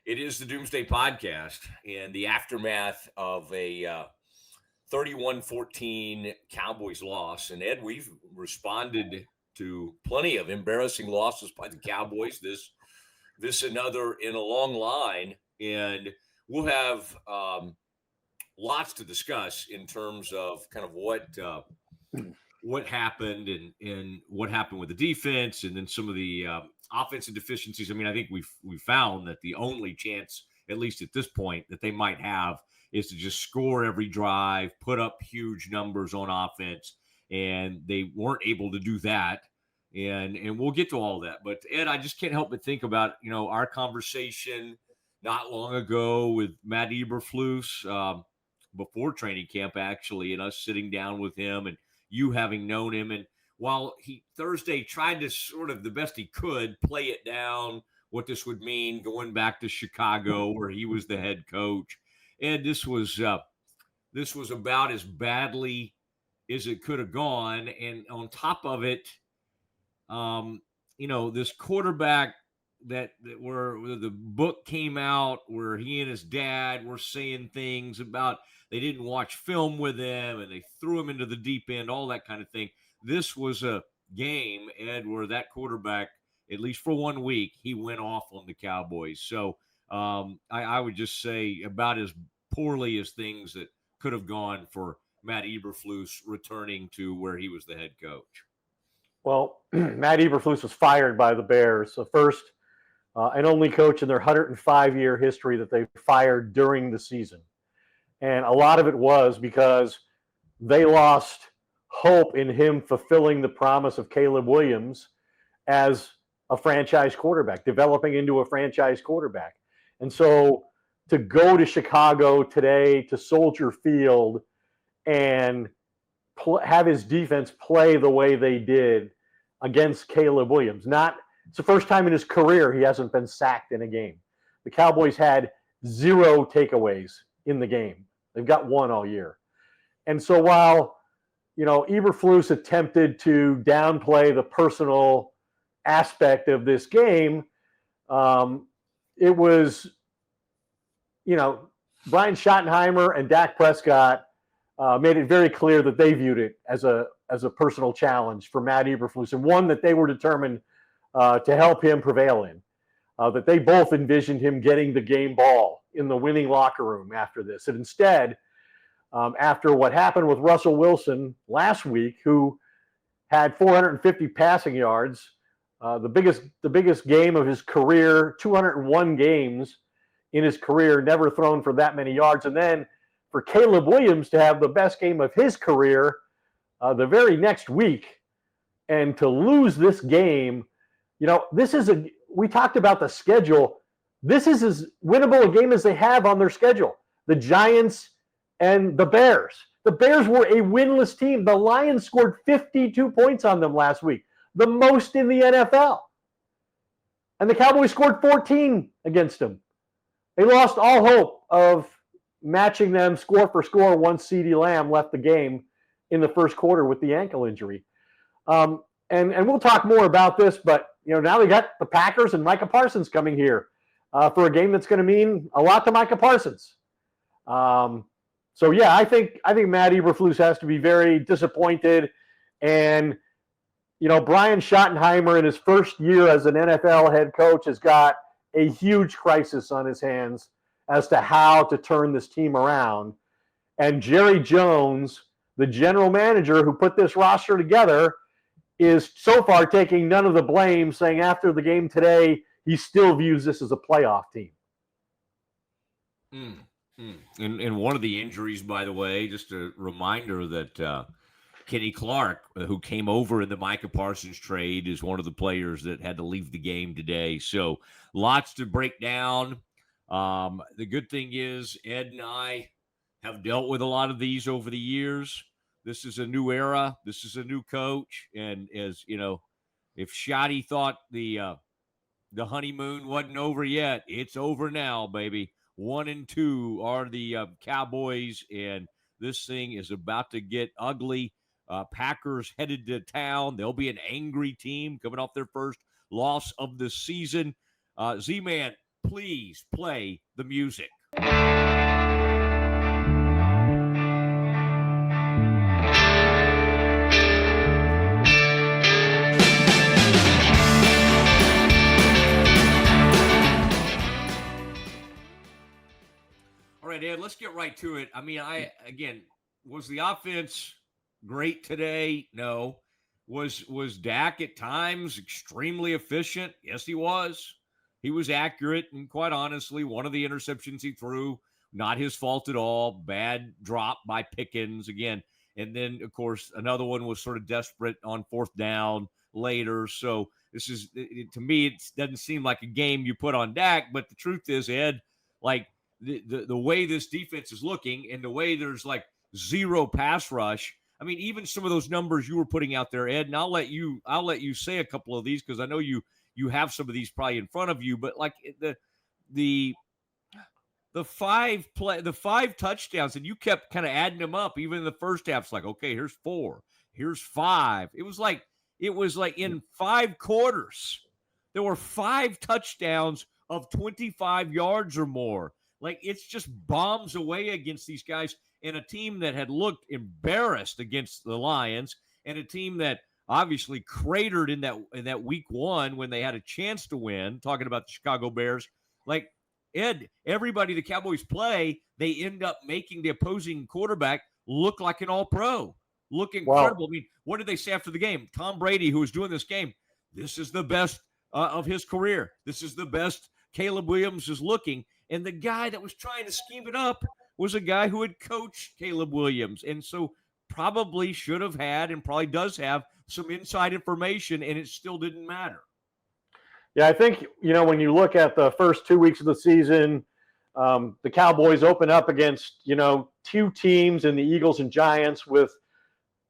It is the Doomsday podcast and the aftermath of a 31-14 Cowboys loss. And Ed, we've responded to plenty of embarrassing losses by the Cowboys. This another in a long line, and we'll have lots to discuss in terms of kind of what happened and what happened with the defense, and then some of the offensive deficiencies. I mean, I think we found that the only chance, at least at this point, that they might have is to just score every drive, put up huge numbers on offense, and they weren't able to do that. And we'll get to all of that. But Ed, I just can't help but think about our conversation not long ago with Matt Eberflus before training camp, actually, and us sitting down with him and you having known him. And while he Thursday tried to sort of the best he could play it down, what this would mean going back to Chicago where he was the head coach, and this was about as badly as it could have gone. And on top of it, this quarterback that where the book came out where he and his dad were saying things about they didn't watch film with him and they threw him into the deep end, all that kind of thing. This was a game, Ed, where that quarterback, at least for 1 week, he went off on the Cowboys. So I would just say about as poorly as things that could have gone for Matt Eberflus returning to where he was the head coach. Well, Matt Eberflus was fired by the Bears, the first and only coach in their 105-year history that they fired during the season. And a lot of it was because they lost hope in him fulfilling the promise of Caleb Williams as a franchise quarterback, developing into a franchise quarterback. And so to go to Chicago today, to Soldier Field, and have his defense play the way they did against Caleb Williams. It's the first time in his career he hasn't been sacked in a game. The Cowboys had 0 takeaways in the game. They've got 1 all year. And so while, Eberflus attempted to downplay the personal aspect of this game, it was, Brian Schottenheimer and Dak Prescott made it very clear that they viewed it as a personal challenge for Matt Eberflus, and one that they were determined to help him prevail in. That they both envisioned him getting the game ball in the winning locker room after this. And instead, after what happened with Russell Wilson last week, who had 450 passing yards, the biggest game of his career, 201 games in his career, never thrown for that many yards. And then for Caleb Williams to have the best game of his career the very next week and to lose this game, we talked about the schedule. This is as winnable a game as they have on their schedule. The Giants and the Bears. The Bears were a winless team. The Lions scored 52 points on them last week, the most in the NFL. And the Cowboys scored 14 against them. They lost all hope of matching them score for score once CeeDee Lamb left the game in the first quarter with the ankle injury. And we'll talk more about this, but now they got the Packers and Micah Parsons coming here for a game that's going to mean a lot to Micah Parsons. So yeah, I think Matt Eberflus has to be very disappointed. And Brian Schottenheimer in his first year as an NFL head coach has got a huge crisis on his hands as to how to turn this team around. And Jerry Jones, the general manager who put this roster together, is so far taking none of the blame, saying after the game today, he still views this as a playoff team. And one of the injuries, by the way, just a reminder that Kenny Clark, who came over in the Micah Parsons trade, is one of the players that had to leave the game today. So lots to break down. The good thing is Ed and I have dealt with a lot of these over the years. This is a new era. This is a new coach. And as if Shotty thought the honeymoon wasn't over yet, it's over now, baby. 1-2 are the Cowboys, and this thing is about to get ugly. Packers headed to town. They'll be an angry team coming off their first loss of the season. Z-Man, please play the music. All right, Ed, let's get right to it. I mean, was the offense great today? No. Was Dak at times extremely efficient? Yes, he was. He was accurate, and quite honestly, one of the interceptions he threw, not his fault at all. Bad drop by Pickens again. And then, of course, another one was sort of desperate on fourth down later. So this is, to me, it doesn't seem like a game you put on Dak. But the truth is, Ed, like the way this defense is looking and the way there's like zero pass rush. I mean, even some of those numbers you were putting out there, Ed, and I'll let you say a couple of these because I know you have some of these probably in front of you, but like the five touchdowns, and you kept kind of adding them up. Even in the first half, it's like, okay, here's 4, here's 5. It was like in 5 quarters, there were 5 touchdowns of 25 yards or more. Like, it's just bombs away against these guys, and a team that had looked embarrassed against the Lions, and a team that obviously cratered in that week 1 when they had a chance to win, talking about the Chicago Bears. Like, Ed, everybody the Cowboys play, they end up making the opposing quarterback look like an all-pro, look incredible. Wow. I mean, what did they say after the game? Tom Brady, who was doing this game, this is the best of his career. This is the best Caleb Williams is looking. And the guy that was trying to scheme it up was a guy who had coached Caleb Williams. And so probably should have had and probably does have some inside information, and it still didn't matter. Yeah, I think, when you look at the first 2 weeks of the season, the Cowboys open up against, 2 teams in the Eagles and Giants with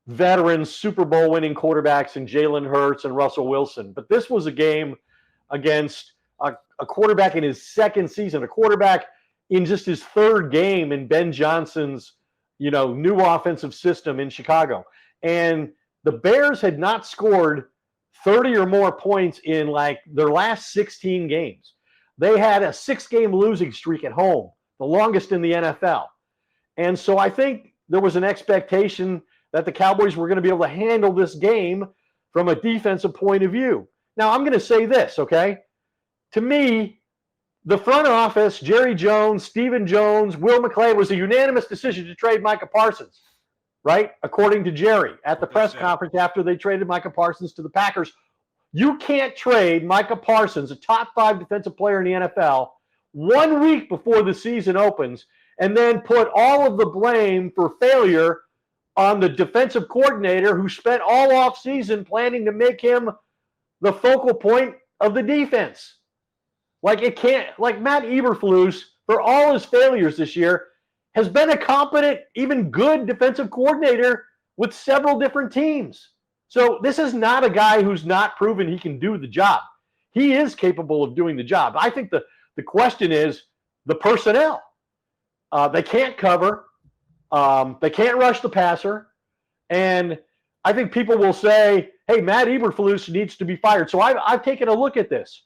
veteran Super Bowl winning quarterbacks in Jalen Hurts and Russell Wilson. But this was a game against a quarterback in his second season, a quarterback in just his third game in Ben Johnson's, new offensive system in Chicago. And the Bears had not scored 30 or more points in like their last 16 games. They had a 6-game losing streak at home, the longest in the NFL. And so I think there was an expectation that the Cowboys were going to be able to handle this game from a defensive point of view. Now, I'm going to say this, okay? To me, the front office, Jerry Jones, Stephen Jones, Will McClay, was a unanimous decision to trade Micah Parsons, right? According to Jerry at the press conference after they traded Micah Parsons to the Packers. You can't trade Micah Parsons, a top 5 defensive player in the NFL, 1 week before the season opens, and then put all of the blame for failure on the defensive coordinator who spent all offseason planning to make him the focal point of the defense. Like, it can't, like Matt Eberflus, for all his failures this year, has been a competent, even good defensive coordinator with several different teams. So this is not a guy who's not proven he can do the job. He is capable of doing the job. I think the question is the personnel. They can't cover. They can't rush the passer. And I think people will say, hey, Matt Eberflus needs to be fired. So I've taken a look at this.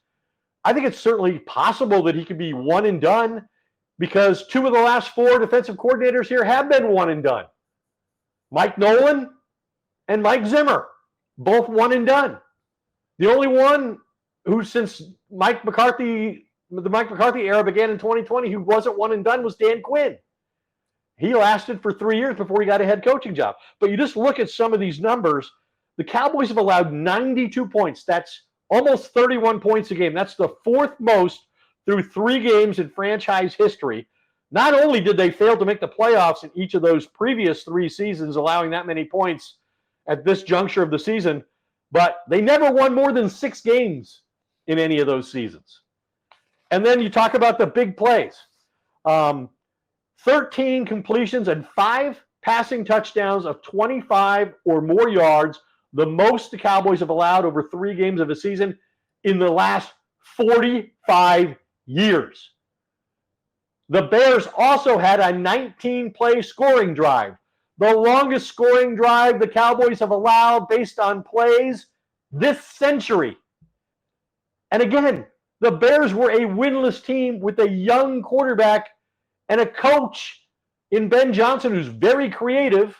I think it's certainly possible that he could be one and done because 2 of the last 4 defensive coordinators here have been one and done. Mike Nolan and Mike Zimmer, both one and done. The only one who, since the Mike McCarthy era began in 2020, who wasn't one and done was Dan Quinn. He lasted for 3 years before he got a head coaching job. But you just look at some of these numbers. The Cowboys have allowed 92 points. That's almost 31 points a game. That's the 4th most through 3 games in franchise history. Not only did they fail to make the playoffs in each of those previous 3 seasons, allowing that many points at this juncture of the season, but they never won more than 6 games in any of those seasons. And then you talk about the big plays. 13 completions and 5 passing touchdowns of 25 or more yards, the most the Cowboys have allowed over 3 games of a season in the last 45 years. The Bears also had a 19-play scoring drive, the longest scoring drive the Cowboys have allowed based on plays this century. And again, The Bears were a winless team with a young quarterback and a coach in Ben Johnson who's very creative,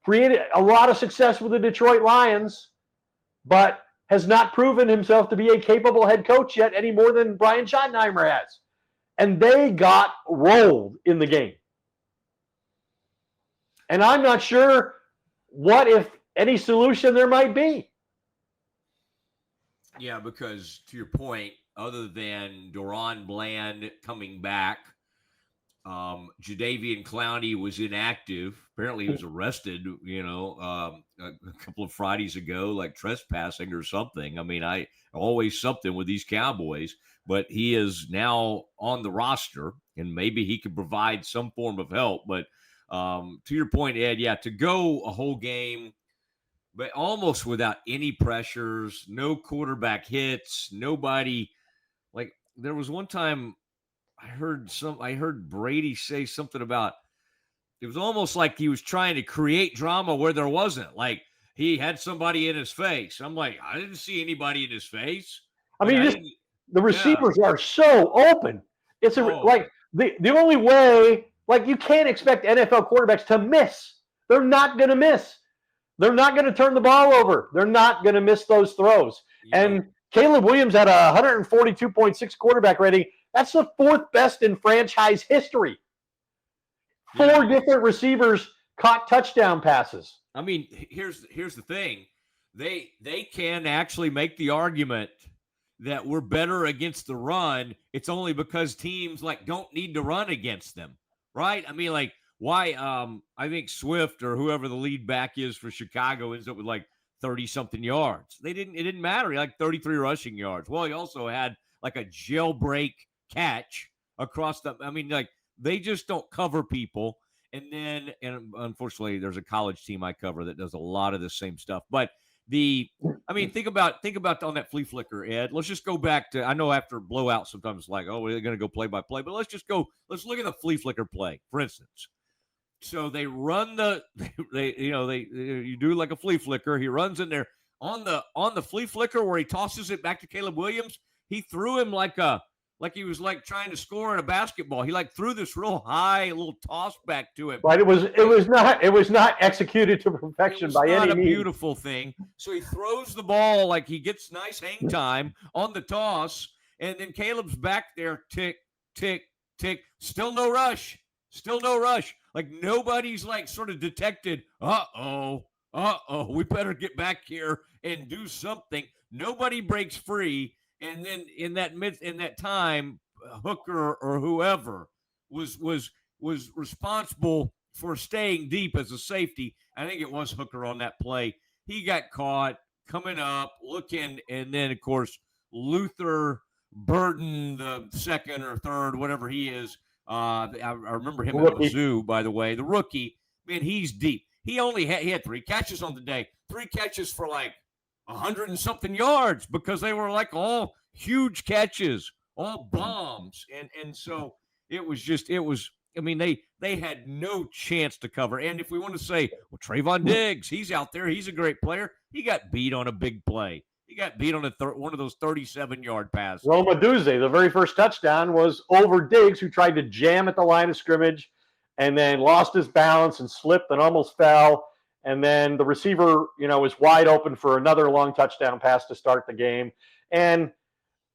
created a lot of success with the Detroit Lions, but has not proven himself to be a capable head coach yet any more than Brian Schottenheimer has. And they got rolled in the game. And I'm not sure what, if any, solution there might be. Yeah, because to your point, other than Doron Bland coming back, Jadeveon Clowney was inactive. Apparently he was arrested, a couple of Fridays ago, like trespassing or something. I mean, I always something with these Cowboys, but he is now on the roster and maybe he could provide some form of help. But to your point, Ed, yeah, to go a whole game, but almost without any pressures, no quarterback hits, nobody. Like there was one time I heard Brady say something about it was almost like he was trying to create drama where there wasn't. Like he had somebody in his face. I'm like, I didn't see anybody in his face. I mean, the receivers are so open. It's like the only way, like you can't expect NFL quarterbacks to miss. They're not going to miss. They're not going to turn the ball over. They're not going to miss those throws. Yeah. And Caleb Williams had a 142.6 quarterback rating. That's the fourth best in franchise history. Four different receivers caught touchdown passes. I mean, here's the thing. They can actually make the argument that we're better against the run. It's only because teams don't need to run against them, right? I mean, why I think Swift or whoever the lead back is for Chicago ends up with 30-something yards. It didn't matter. He had 33 rushing yards. Well, he also had a jailbreak catch across the – I mean, they just don't cover people. And unfortunately, there's a college team I cover that does a lot of the same stuff. But think about on that flea flicker, Ed. Let's just go back to – I know after blowout sometimes it's we're going to go play by play. But let's look at the flea flicker play, for instance. So they run you do like a flea flicker. He runs in there on the flea flicker where he tosses it back to Caleb Williams. He threw him like he was trying to score in a basketball. He threw this real high little toss back to him. Right. It was not executed to perfection by any means. It's not a beautiful thing. So he throws the ball he gets nice hang time on the toss, and then Caleb's back there, tick, tick, tick. Still no rush. Nobody's sort of detected, we better get back here and do something. Nobody breaks free. And then in that time, Hooker or whoever was responsible for staying deep as a safety. I think it was Hooker on that play. He got caught coming up, looking, and then of course Luther Burton, the second or third, whatever he is. I remember him at Mizzou, by the way. The rookie, man, he's deep. He had 3 catches on the day. 3 catches for 100 and something yards because they were all huge catches, all bombs. And so it was, I mean, they had no chance to cover. And if we want to say, well, Trayvon Diggs, he's out there. He's a great player. He got beat on a big play. He got beat on one of those 37-yard passes. Roma Doomsday, the very first touchdown was over Diggs, who tried to jam at the line of scrimmage and then lost his balance and slipped and almost fell. And then the receiver, was wide open for another long touchdown pass to start the game. And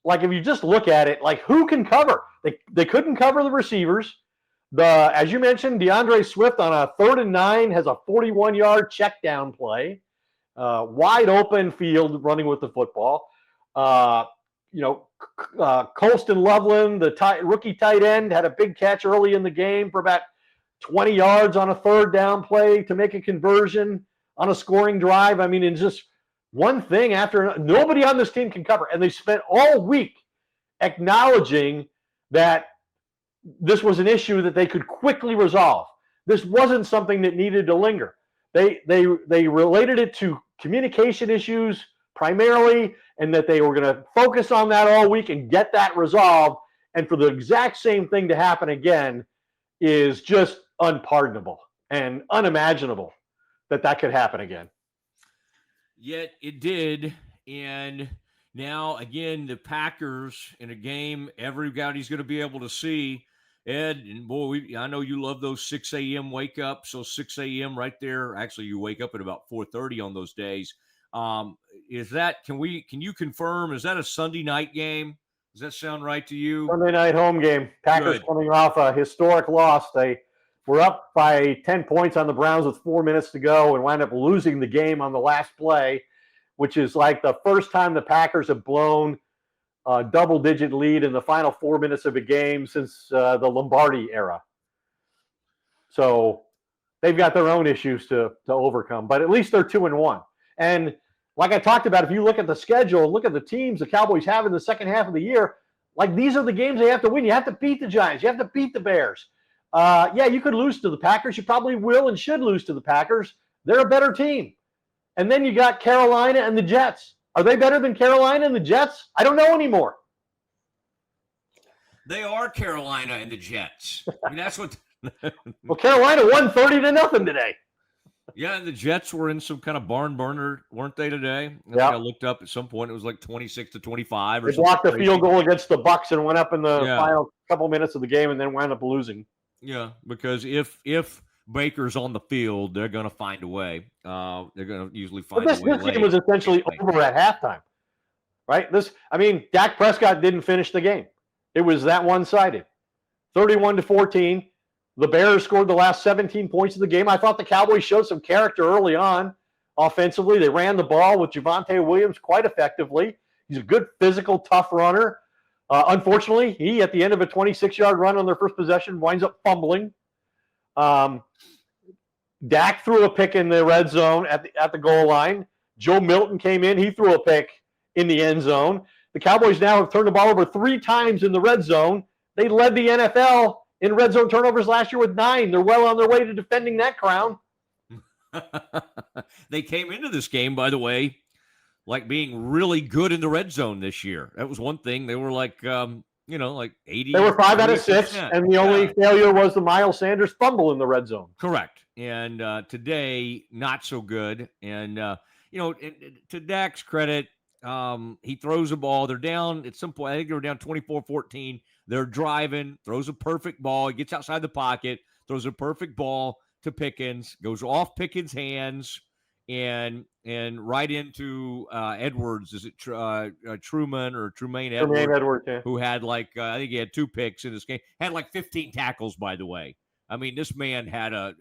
if you just look at it, who can cover? They couldn't cover the receivers. As you mentioned, DeAndre Swift on a 3rd and 9 has a 41-yard check down play. Wide open field running with the football. Colston Loveland, the rookie tight end, had a big catch early in the game for about 20 yards on a 3rd down play to make a conversion on a scoring drive. I mean, it's just one thing after another. Nobody on this team can cover. And they spent all week acknowledging that this was an issue that they could quickly resolve. This wasn't something that needed to linger. They related it to communication issues primarily, and that they were going to focus on that all week and get that resolved. And for the exact same thing to happen again is just unpardonable and unimaginable that could happen again. Yet it did. And, Now, again, the Packers in a game everybody's going to be able to see. Ed, and boy, I know you love those 6 a.m. wake up. So 6 a.m. right there. Actually, you wake up at about 4:30 on those days. Is that, can you confirm, is that a Sunday night game? Does that sound right to you? Sunday night home game. Packers Good. coming off a historic loss. They were up by 10 points on the Browns with 4 minutes to go and wound up losing the game on the last play, which is like the first time the Packers have blown a double-digit lead in the final 4 minutes of a game since the Lombardi era. So they've got their own issues to overcome, but at least they're 2-1. And like I talked about, if you look at the schedule, look at the teams the Cowboys have in the second half of the year, like these are the games they have to win. You have to beat the Giants. You have to beat the Bears. Yeah, you could lose to the Packers. You probably will and should lose to the Packers. They're a better team. And then you got Carolina and the Jets. Are they better than Carolina and the Jets? I don't know anymore. They are Carolina and the Jets. I mean, that's what. Well, Carolina won 30-0 today. Yeah, and the Jets were in some kind of barn burner, weren't they, today? I think I looked up at some point. It was like 26-25. They blocked a field goal against the Bucs and went up in the final couple minutes of the game and then wound up losing. Yeah, because if Baker's on the field, they're going to find a way. They're going to usually find a way. This game was essentially over at halftime, right? Dak Prescott didn't finish the game. It was that one-sided. 31-14. The Bears scored the last 17 points of the game. I thought the Cowboys showed some character early on offensively. They ran the ball with Javonte Williams quite effectively. He's a good physical, tough runner. Unfortunately, he, at the end of a 26-yard run on their first possession, winds up fumbling. Dak threw a pick in the red zone at the goal line. Joe Milton came in. He threw a pick in the end zone. The Cowboys now have turned the ball over 3 times in the red zone. They led the NFL in red zone turnovers last year with 9. They're well on their way to defending that crown. They came into this game, by the way, like being really good in the red zone this year. That was one thing. They were like, like 80. They were 5 out of 6, and the only failure was the Miles Sanders fumble in the red zone. Correct. And today, not so good. And, to Dak's credit, he throws a ball. They're down at some point. I think they were down 24-14. They're driving, throws a perfect ball. He gets outside the pocket, throws a perfect ball to Pickens, goes off Pickens' hands, and right into Edwards. Is it Truman Edwards? Tremaine Edwards, yeah. Who had I think he had 2 picks in this game. Had 15 tackles, by the way. I mean, this man had a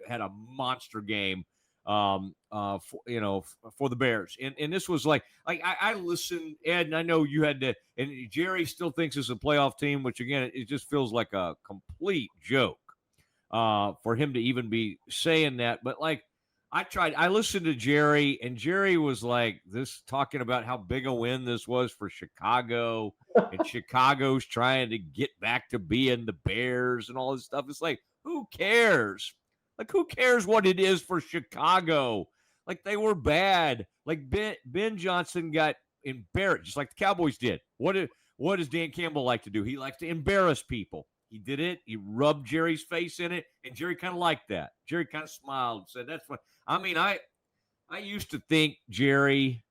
monster game. For the Bears. And this was I listened, Ed, and I know you had to, and Jerry still thinks it's a playoff team, which again, it just feels like a complete joke for him to even be saying that. But I listened to Jerry, and Jerry was talking about how big a win this was for Chicago, and Chicago's trying to get back to being the Bears and all this stuff. It's who cares? Who cares what it is for Chicago? They were bad. Ben Johnson got embarrassed, just like the Cowboys did. What does Dan Campbell like to do? He likes to embarrass people. He did it. He rubbed Jerry's face in it, and Jerry kind of liked that. Jerry kind of smiled and said, "That's what." I mean, I used to think Jerry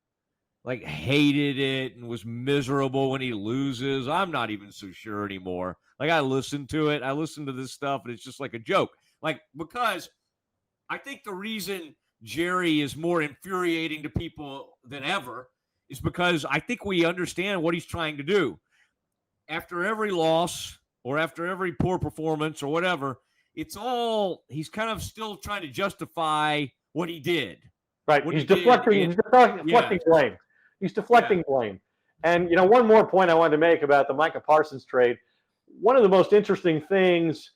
hated it and was miserable when he loses. I'm not even so sure anymore. I listen to it. I listen to this stuff, and it's just like a joke. Because I think the reason Jerry is more infuriating to people than ever is because I think we understand what he's trying to do. After every loss or after every poor performance or whatever, he's kind of still trying to justify what he did. Right. He's deflecting blame. He's deflecting blame. And, one more point I wanted to make about the Micah Parsons trade. One of the most interesting things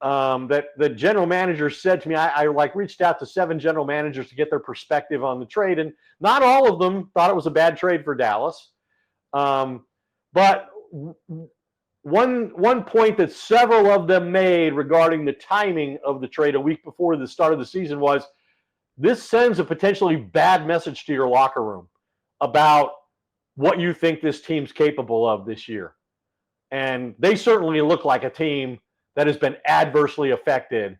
that the general manager said to me, I reached out to 7 general managers to get their perspective on the trade, and not all of them thought it was a bad trade for Dallas. But one point that several of them made regarding the timing of the trade a week before the start of the season was this sends a potentially bad message to your locker room about what you think this team's capable of this year. And they certainly look like a team that has been adversely affected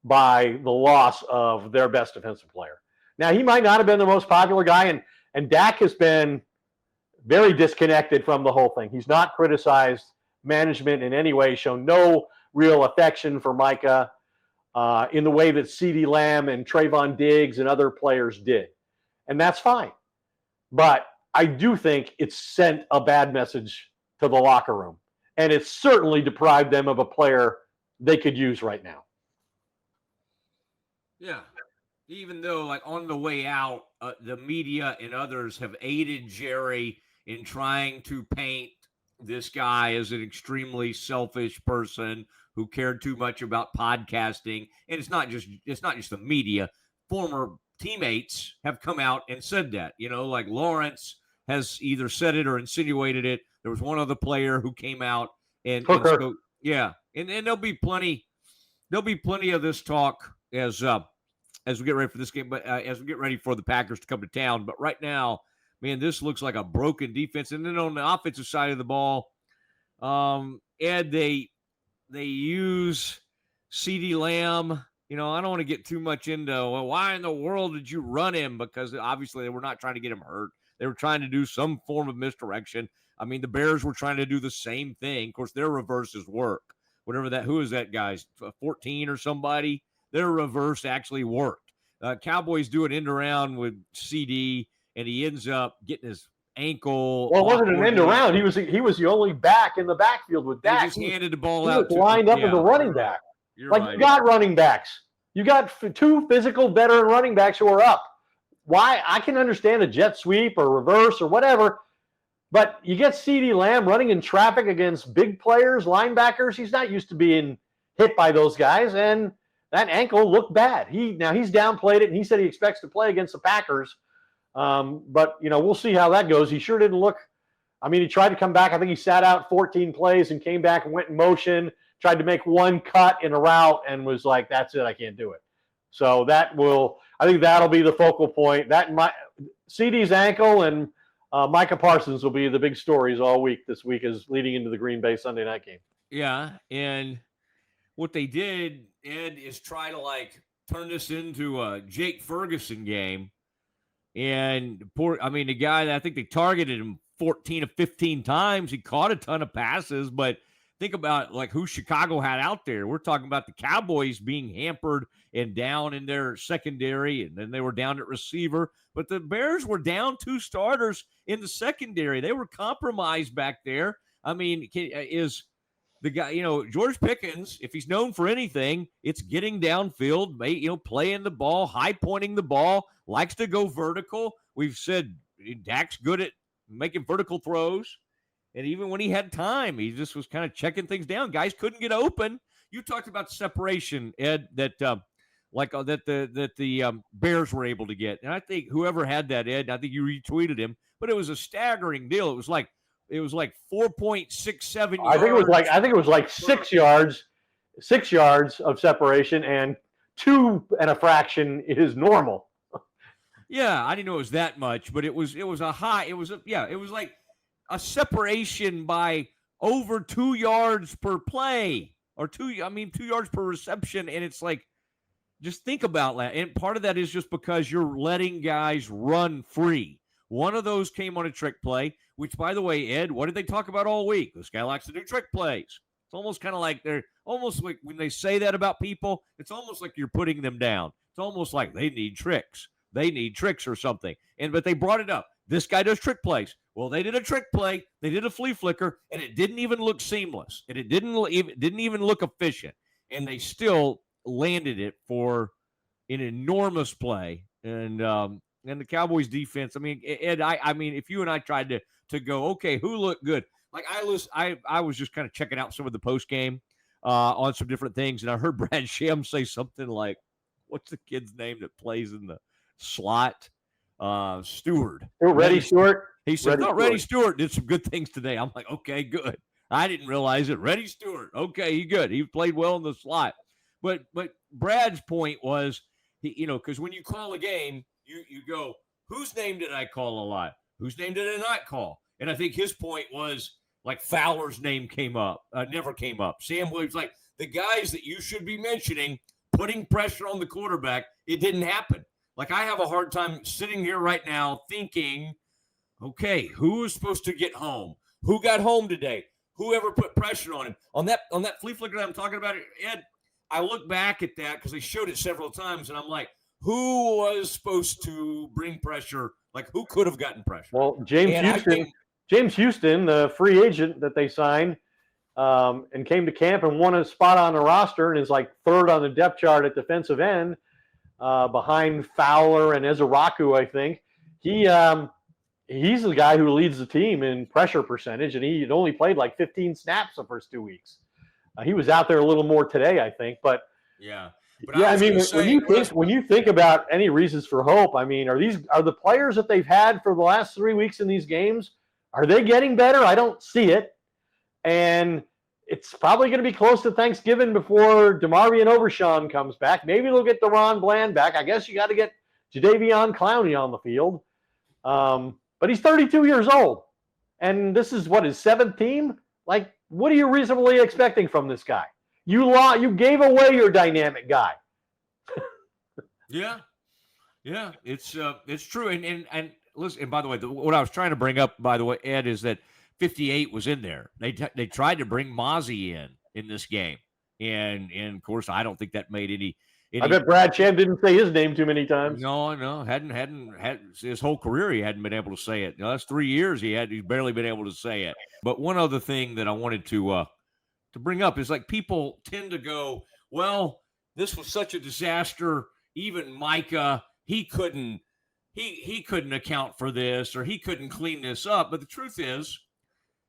by the loss of their best defensive player. Now, he might not have been the most popular guy, and Dak has been very disconnected from the whole thing. He's not criticized management in any way, shown no real affection for Micah in the way that CeeDee Lamb and Trayvon Diggs and other players did. And that's fine. But I do think it's sent a bad message to the locker room. And it's certainly deprived them of a player they could use right now. Yeah. Even though, like, on the way out, the media and others have aided Jerry in trying to paint this guy as an extremely selfish person who cared too much about podcasting. And it's not just the media. Former teammates have come out and said that. Like Lawrence has either said it or insinuated it. There was one other player who came out and so, yeah. And there'll be plenty of this talk as we get ready for this game, but as we get ready for the Packers to come to town. But right now, man, this looks like a broken defense. And then on the offensive side of the ball, Ed, they use CeeDee Lamb. I don't want to get too much into, well, why in the world did you run him? Because obviously they were not trying to get him hurt. They were trying to do some form of misdirection. I mean, the Bears were trying to do the same thing. Of course, their reverses work. Who is that guy's 14 or somebody? Their reverse actually worked. Cowboys do an end around with CD, and he ends up getting his ankle. Well, it wasn't an end around. He was the only back in the backfield with Dak. He just handed the ball out. He was lined up as a running back. You're right. You got running backs. You got two physical veteran running backs who are up. Why? I can understand a jet sweep or reverse or whatever, but you get CeeDee Lamb running in traffic against big players, linebackers. He's not used to being hit by those guys, and that ankle looked bad. He's downplayed it, and he said he expects to play against the Packers. But, we'll see how that goes. He sure didn't look – I mean, he tried to come back. I think he sat out 14 plays and came back and went in motion, tried to make one cut in a route and was like, that's it, I can't do it. So I think that'll be the focal point. CD's ankle and Micah Parsons will be the big stories all week this week as leading into the Green Bay Sunday night game. Yeah, and what they did, Ed, is try to turn this into a Jake Ferguson game. And the guy that I think they targeted him 14 or 15 times. He caught a ton of passes, but think about who Chicago had out there. We're talking about the Cowboys being hampered and down in their secondary, and then they were down at receiver. But the Bears were down two starters in the secondary. They were compromised back there. I mean, is the guy, George Pickens, if he's known for anything, it's getting downfield, playing the ball, high pointing the ball, likes to go vertical. We've said Dak's good at making vertical throws. And even when he had time, he just was kind of checking things down. Guys couldn't get open. You talked about separation, Ed, that the Bears were able to get. And I think whoever had that, Ed, I think you retweeted him, but it was a staggering deal. It was like 4.67 yards. I think it was like 6 yards, 6 yards of separation, and 2 and a fraction is normal. Yeah, I didn't know it was that much, but it was a high. It was like a separation by over 2 yards per play, or 2 yards per reception. And it's like, just think about that. And part of that is just because you're letting guys run free. One of those came on a trick play, which, by the way, Ed, what did they talk about all week? This guy likes to do trick plays. It's almost kind of like they're almost like when they say that about people, it's almost like you're putting them down. It's almost like they need tricks. They need tricks or something. But they brought it up. This guy does trick plays. Well, they did a trick play. They did a flea flicker, and it didn't even look seamless. And it didn't even look efficient. And they still landed it for an enormous play. And the Cowboys defense, Ed, if you and I tried to go, okay, who looked good? Like I was just kind of checking out some of the post game on some different things, and I heard Brad Sham say something like, "What's the kid's name that plays in the slot?" Stewart. Reddy Stewart. He said, Reddy Stewart did some good things today. I'm like, okay, good. I didn't realize it. Reddy Stewart. Okay, he good. He played well in the slot. But Brad's point was, because when you call a game, you go, whose name did I call a lot? Whose name did I not call? And I think his point was Fowler's name never came up. Sam Williams, the guys that you should be mentioning, putting pressure on the quarterback, it didn't happen. I have a hard time sitting here right now thinking, okay, who was supposed to get home? Who got home today? Whoever put pressure on him on that flea flicker that I'm talking about, Ed. I look back at that because they showed it several times, and I'm like, who was supposed to bring pressure? Like, who could have gotten pressure? Well, James And I Houston, think- James Houston, the free agent that they signed, and came to camp and won a spot on the roster and is like third on the depth chart at defensive end, behind Fowler and Ezeraku, I think. He's the guy who leads the team in pressure percentage, and he had only played like 15 snaps the first 2 weeks. He was out there a little more today, I think. But yeah, I mean, when you think about any reasons for hope, I mean, are the players that they've had for the last 3 weeks in these games, are they getting better? I don't see it, and it's probably going to be close to Thanksgiving before DeMarvion Overshawn comes back. Maybe they'll get Deron Bland back. I guess you got to get Jadeveon Clowney on the field. But he's 32 years old, and this is his seventh team. Like, what are you reasonably expecting from this guy? You gave away your dynamic guy. Yeah, it's true. And listen. And by the way, what I was trying to bring up, by the way, Ed, is that 58 was in there. They tried to bring Mozzie in this game, and of course, I don't think that made any. I bet Brad Cham didn't say his name too many times. No, hadn't had his whole career. He hadn't been able to say it. That's 3 years he's barely been able to say it. But one other thing that I wanted to bring up is, like, people tend to go, well, this was such a disaster. Even Micah, he couldn't account for this, or he couldn't clean this up. But the truth is,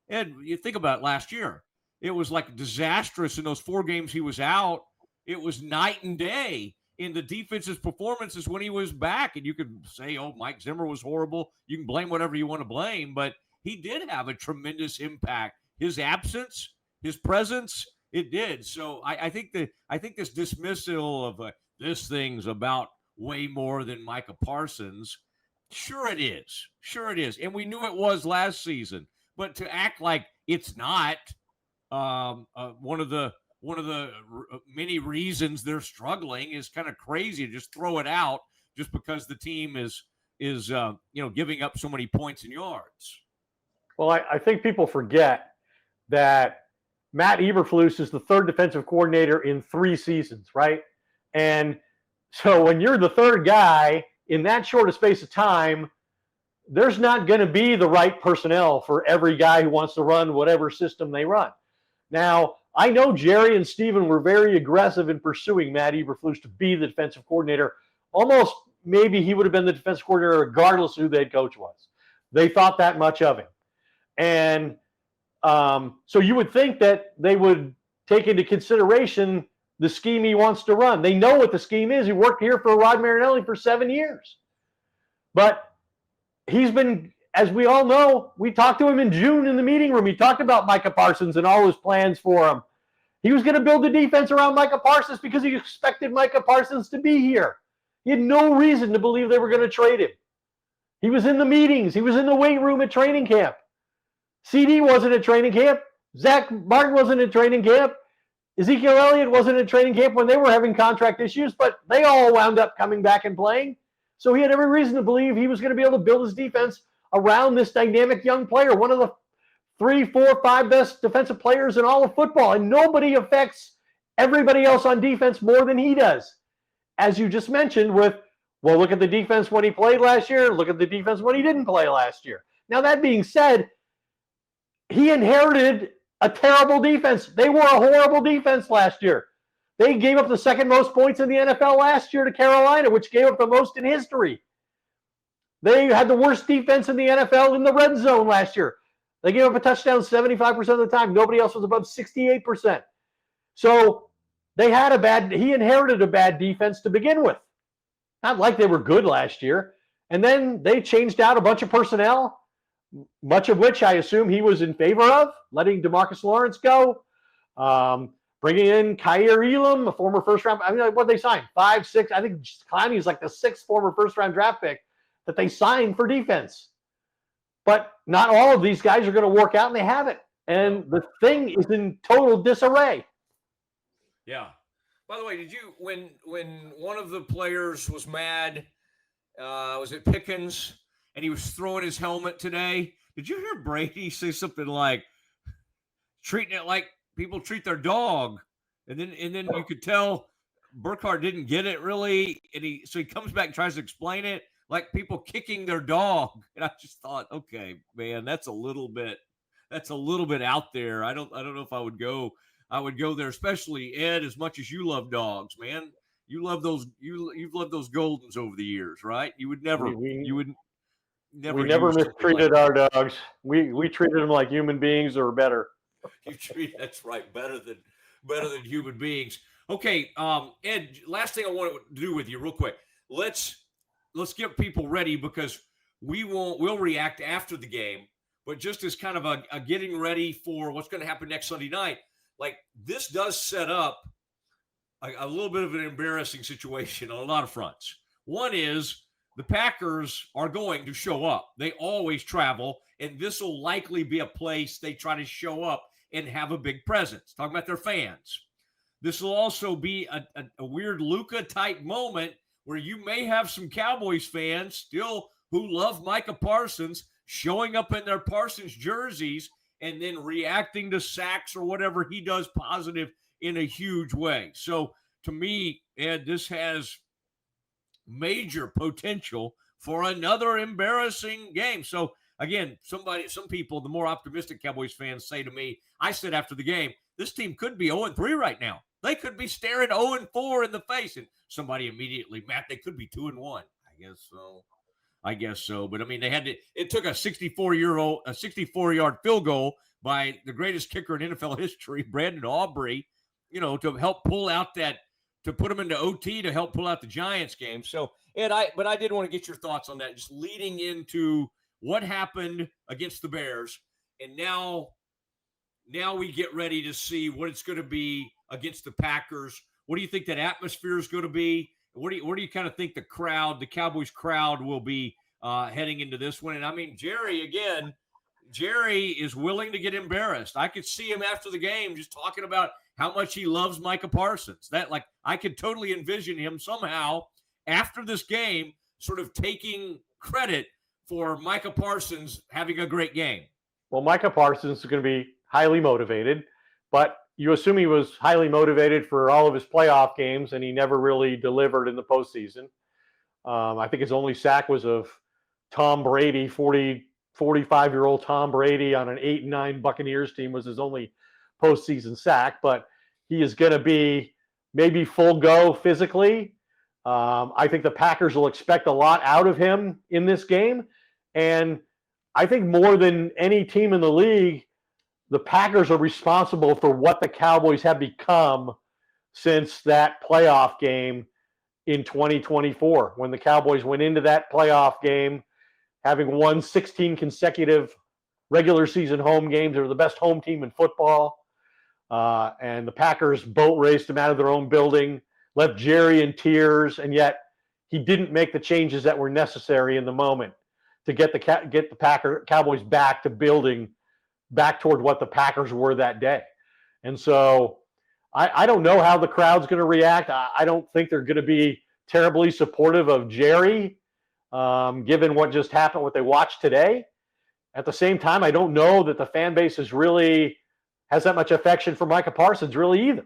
Ed, you think about last year, it was like disastrous in those 4 games he was out. It was night and day in the defense's performances when he was back. And you could say, oh, Mike Zimmer was horrible. You can blame whatever you want to blame, but he did have a tremendous impact. His absence, his presence, it did. So I think this dismissal of this thing's about way more than Micah Parsons. Sure it is. And we knew it was last season. But to act like it's not one of the many reasons they're struggling is kind of crazy. Just throw it out just because the team is giving up so many points and yards. Well, I think people forget that Matt Eberflus is the third defensive coordinator in 3 seasons, right? And so when you're the third guy in that short a space of time, there's not going to be the right personnel for every guy who wants to run whatever system they run. Now, I know Jerry and Steven were very aggressive in pursuing Matt Eberflus to be the defensive coordinator. Almost maybe he would have been the defensive coordinator regardless of who the head coach was. They thought that much of him. And so you would think that they would take into consideration the scheme he wants to run. They know what the scheme is. He worked here for Rod Marinelli for 7 years. But he's been, as we all know, we talked to him in June in the meeting room. He talked about Micah Parsons and all his plans for him. He was going to build the defense around Micah Parsons because he expected Micah Parsons to be here. He had no reason to believe they were going to trade him. He was in the meetings. He was in the weight room at training camp. CD wasn't at training camp. Zach Martin wasn't at training camp. Ezekiel Elliott wasn't at training camp when they were having contract issues, but they all wound up coming back and playing. So he had every reason to believe he was going to be able to build his defense around this dynamic young player, one of the 3, 4, 5 best defensive players in all of football. And nobody affects everybody else on defense more than he does. As you just mentioned look at the defense when he played last year. Look at the defense when he didn't play last year. Now, that being said, he inherited a terrible defense. They were a horrible defense last year. They gave up the second most points in the NFL last year to Carolina, which gave up the most in history. They had the worst defense in the NFL in the red zone last year. They gave up a touchdown 75% of the time. Nobody else was above 68%. So he inherited a bad defense to begin with. Not like they were good last year. And then they changed out a bunch of personnel, much of which I assume he was in favor of, letting DeMarcus Lawrence go, bringing in Kyer Elam, a former first-round. I mean, what did they sign? 5, 6. I think Clowney is like the 6th former first-round draft pick that they signed for defense. But not all of these guys are going to work out, and they haven't. And the thing is in total disarray. Yeah. By the way, did you when one of the players was mad? Was it Pickens? and he was throwing his helmet today. Did you hear Brady say something like treating it like people treat their dog? And then you could tell Burkhardt didn't get it really, and he comes back and tries to explain it like people kicking their dog. And I just thought, okay, man, that's a little bit out there. I don't know if I would go there, especially Ed, as much as you love dogs, man. You love those you've loved those Goldens over the years, right? You would never We never use something mistreated like our dogs. We treated them like human beings or better. you treat that's right, better than human beings. Okay, Ed, last thing I want to do with you real quick. Let's get people ready because we'll react after the game, but just as kind of a getting ready for what's going to happen next Sunday night, like this does set up a little bit of an embarrassing situation on a lot of fronts. One is the Packers are going to show up. They always travel, and this will likely be a place they try to show up and have a big presence. Talking about their fans. This will also be a weird Luka-type moment where you may have some Cowboys fans still who love Micah Parsons showing up in their Parsons jerseys and then reacting to sacks or whatever he does positive in a huge way. So to me, Ed, this has major potential for another embarrassing game. So again, some people, the more optimistic Cowboys fans say to me, I said after the game, this team could be 0-3 right now. They could be staring 0-4 in the face. And somebody immediately, Matt, they could be 2-1. I guess so. But I mean, it took a 64-yard field goal by the greatest kicker in NFL history, Brandon Aubrey, to help pull out to put them into OT to help pull out the Giants game. So, Ed, I did want to get your thoughts on that, just leading into what happened against the Bears. And now we get ready to see what it's going to be against the Packers. What do you think that atmosphere is going to be? Where do you kind of think the Cowboys crowd will be heading into this one? And I mean, Jerry is willing to get embarrassed. I could see him after the game just talking about how much he loves Micah Parsons. I could totally envision him somehow after this game sort of taking credit for Micah Parsons having a great game. Well, Micah Parsons is going to be highly motivated, but you assume he was highly motivated for all of his playoff games, and he never really delivered in the postseason. I think his only sack was of Tom Brady, 45-year-old Tom Brady on an 8-9 Buccaneers team was his only postseason sack, but he is going to be maybe full go physically. I think the Packers will expect a lot out of him in this game, and I think more than any team in the league, the Packers are responsible for what the Cowboys have become since that playoff game in 2024, when the Cowboys went into that playoff game having won 16 consecutive regular season home games. They were the best home team in football. And the Packers boat raced them out of their own building, left Jerry in tears, and yet he didn't make the changes that were necessary in the moment to get the Cowboys back to building back toward what the Packers were that day. And so I don't know how the crowd's going to react. I don't think they're going to be terribly supportive of Jerry, given what just happened, what they watched today. At the same time, I don't know that the fan base has that much affection for Micah Parsons really either.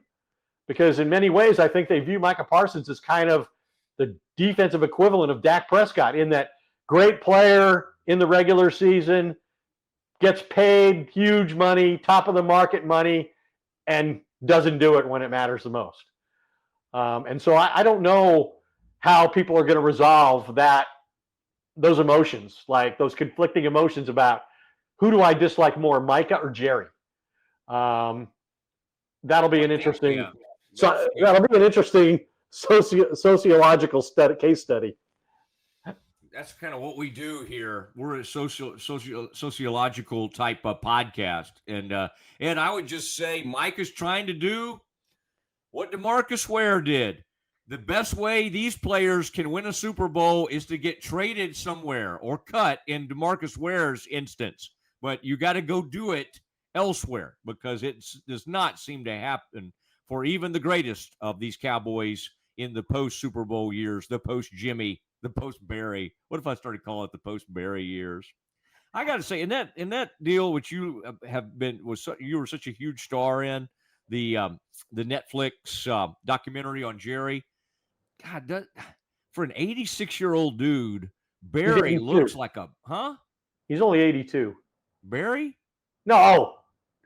Because in many ways, I think they view Micah Parsons as kind of the defensive equivalent of Dak Prescott, in that great player in the regular season, gets paid huge money, top of the market money, and doesn't do it when it matters the most. And so I don't know how people are going to resolve those emotions, like those conflicting emotions about who do I dislike more, Micah or Jerry. That'll be an interesting. Yeah. So that'll be an interesting sociological case study. That's kind of what we do here. We're a sociological type of podcast. And I would just say Mike is trying to do what DeMarcus Ware did. The best way these players can win a Super Bowl is to get traded somewhere or cut in DeMarcus Ware's instance. But you got to go do it elsewhere, because it does not seem to happen for even the greatest of these Cowboys in the post-Super Bowl years, the post-Jimmy The post-Barry. What if I started calling it the post-Barry years? I got to say, in that deal, which you you were such a huge star in, the Netflix documentary on Jerry. God, for an 86-year-old dude, Barry looks like He's only 82. Barry? No,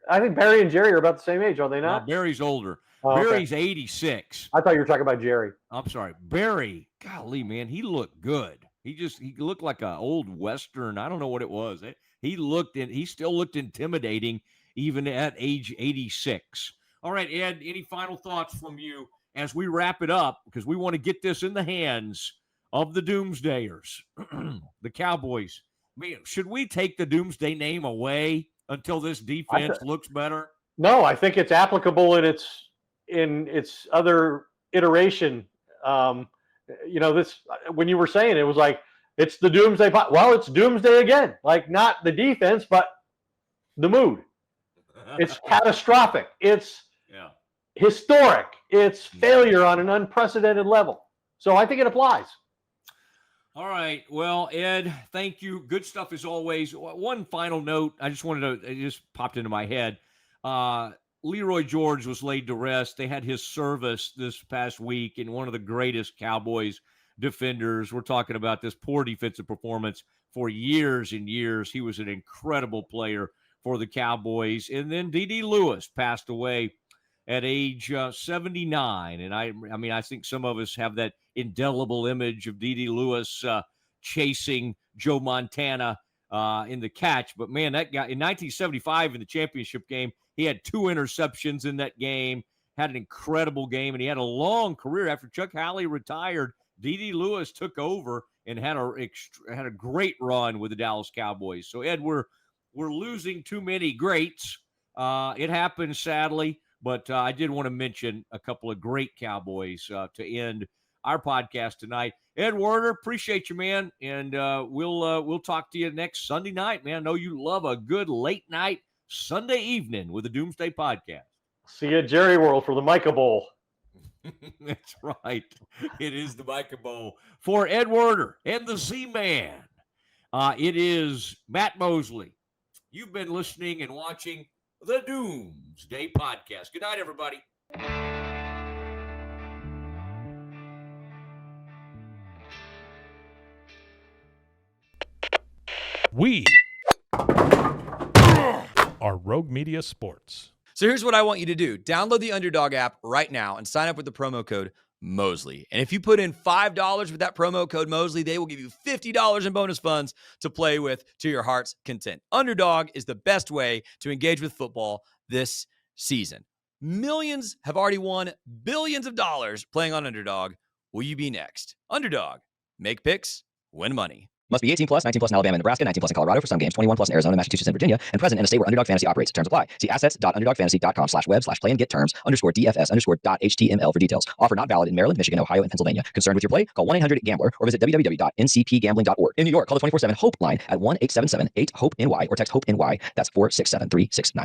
I think Barry and Jerry are about the same age, are they not? No, Barry's older. Oh, Barry's okay. 86. I thought you were talking about Jerry. I'm sorry. Barry, golly, man, he looked good. He looked like an old Western. I don't know what it was. He still looked intimidating even at age 86. All right, Ed, any final thoughts from you as we wrap it up? Because we want to get this in the hands of the Doomsdayers, the Cowboys. Man, should we take the Doomsday name away until this defense looks better? No, I think it's applicable in its other iteration. This, when you were saying it was like, it's the Doomsday. Well, it's Doomsday again. Like, not the defense, but the mood. It's catastrophic. It's historic. It's failure on an unprecedented level. So I think it applies. All right. Well, Ed, thank you. Good stuff as always. One final note. It just popped into my head. Leroy George was laid to rest. They had his service this past week, and one of the greatest Cowboys defenders. We're talking about this poor defensive performance for years and years. He was an incredible player for the Cowboys. And then D.D. Lewis passed away at age 79. And I think some of us have that indelible image of D.D. Lewis chasing Joe Montana in the catch. But, man, that guy in 1975 in the championship game, he had 2 interceptions in that game, had an incredible game, and he had a long career. After Chuck Howley retired, D.D. Lewis took over and had a great run with the Dallas Cowboys. So, Ed, we're losing too many greats. It happens, sadly, but I did want to mention a couple of great Cowboys to end our podcast tonight. Ed Werder, appreciate you, man, and we'll talk to you next Sunday night, man. I know you love a good late night Sunday evening with the Doomsday Podcast. See you at Jerry World for the Micah Bowl. That's right. It is the Micah Bowl. For Ed Werder and the Z-Man, it is Matt Mosley. You've been listening and watching the Doomsday Podcast. Good night, everybody. We are Rogue Media Sports. So here's what I want you to do. Download the Underdog app right now and sign up with the promo code Mosley. And if you put in $5 with that promo code Mosley, they will give you $50 in bonus funds to play with to your heart's content. Underdog is the best way to engage with football this season. Millions have already won billions of dollars playing on Underdog. Will you be next? Underdog. Make picks, win money. Must be 18 plus, 19 plus in Alabama and Nebraska, 19 plus in Colorado for some games, 21 plus in Arizona, Massachusetts, and Virginia, and present in a state where Underdog Fantasy operates. Terms apply. See assets.underdogfantasy.com/web/play and get terms _DFS_.html for details. Offer not valid in Maryland, Michigan, Ohio, and Pennsylvania. Concerned with your play? Call 1-800-GAMBLER or visit www.ncpgambling.org. In New York, call the 24/7 HOPE line at 1-877-8-HOPE-NY or text HOPE-NY. That's 467-369.